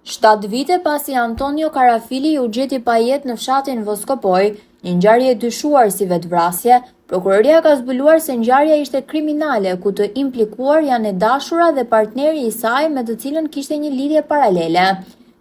7 vite pasi Antonio Karafili u gjeti pa jetë në fshatin Voskopoj, një ngjarje e dyshuar si vetvrasje, prokuroria ka zbuluar se ngjarja ishte kriminale ku të implikuar janë e dashura dhe partneri i saj me të cilën kishte një lidhje paralele.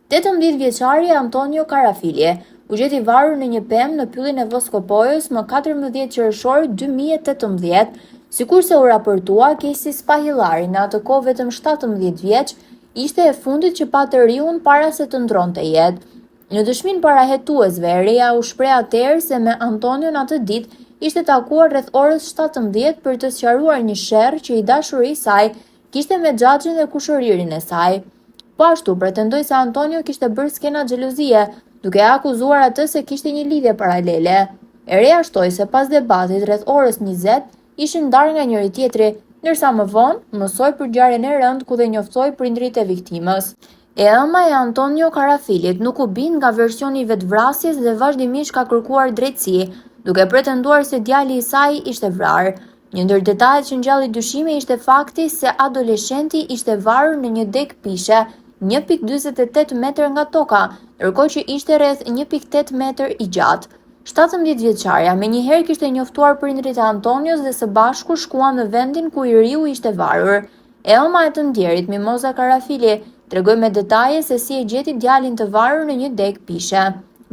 18 vjeçari Antonio Karafili u gjeti varur në një pemë në pyllin e Voskopojës më 14 qershor 2018, sikurse u raportua Kesi Spahillari, në atë kohë vetëm 17 vjeç, ishte e fundit që pa të riun para se të ndronte jetë. Në dëshminë parahetuesve, e reja u shpreh atëherë se me Antonion atë ditë ishte takuar rreth orës 17 për të sqaruar një sherrë që i dashuri i saj kishte me xhaxhin dhe kushëririn e saj. Po ashtu pretendoi se Antonio kishte bërë skena xhelozie, duke akuzuar atë se kishte një lidhje paralele. E reja shtoi se pas debatit rreth orës 20 ishin ndarë nga njëri tjetri, ndërsa më vonë mësoi për ngjarjen e rëndë ku dhe njoftoi prindrit e viktimës. Ema e Antonio Karafilit nuk u bind nga versioni i vetvrasjes dhe vazhdimisht ka kërkuar drejtësi, duke pretenduar se djali i saj ishte vrarë. Një ndër detajet që ngjalli dyshime ishte fakti se adoleshenti ishte varur në një deg pishe 1.48 metër nga toka, ndërkohë që ishte rreth 1.8 metër i gjatë. 17 vjeçarja me njëherë kishte njoftuar prindrit e Antonios dhe së bashku shkuan në vendin ku i riu ishte varur. Ema e të ndjerit Mimoza Karafili tregoi me detaje se si e gjeti djalin të varur në një deg pishe.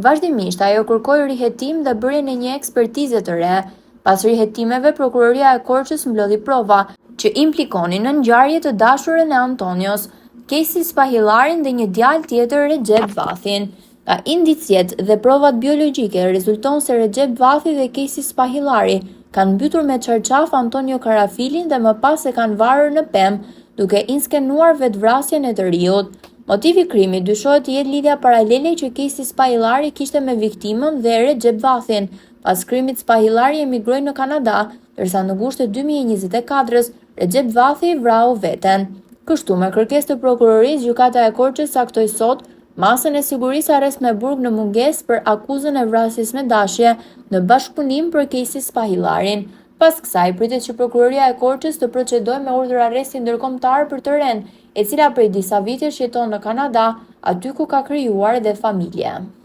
Vazhdimisht ajo kërkoi rihetim dhe bërjen e një ekspertize të re. Pas rihetimeve, prokuroria e Korçës mblodhi prova që implikonin në ngjarje të dashurën e Antonios, Kesi Spahillarin dhe një djalë tjetër, Recep Vathin. Ka indicjet dhe provat biologjike rezulton se Recep Vathi dhe Kesi Spahillari kanë mbytur me çarçaf Antonio Karafilin dhe më pas e kanë varur në pemë, duke inskenuar vetvrasjen e të riut. Motivi i krimit dyshohet të jetë lidhja paralele që Kesi Spahillari kishte me viktimën dhe Recep Vathin. Pas krimit Spahillari emigroi në Kanada, ndërsa në gusht të 2024-s Recep Vathi vrau veten. Kështu, me kërkesë të prokurorisë, gjykata e Korçës saktoi sot masën e sigurisë arrest me burg në mungesë për akuzën e vrasjes me dashje në bashkëpunim për Kesi Spahillarin. Pas kësaj, pritet që prokuroria e Korçës të procedojë me urdhër arresti ndërkombëtar për të ren, e cila prej disa vitesh jeton në Kanada, aty ku ka krijuar dhe familje.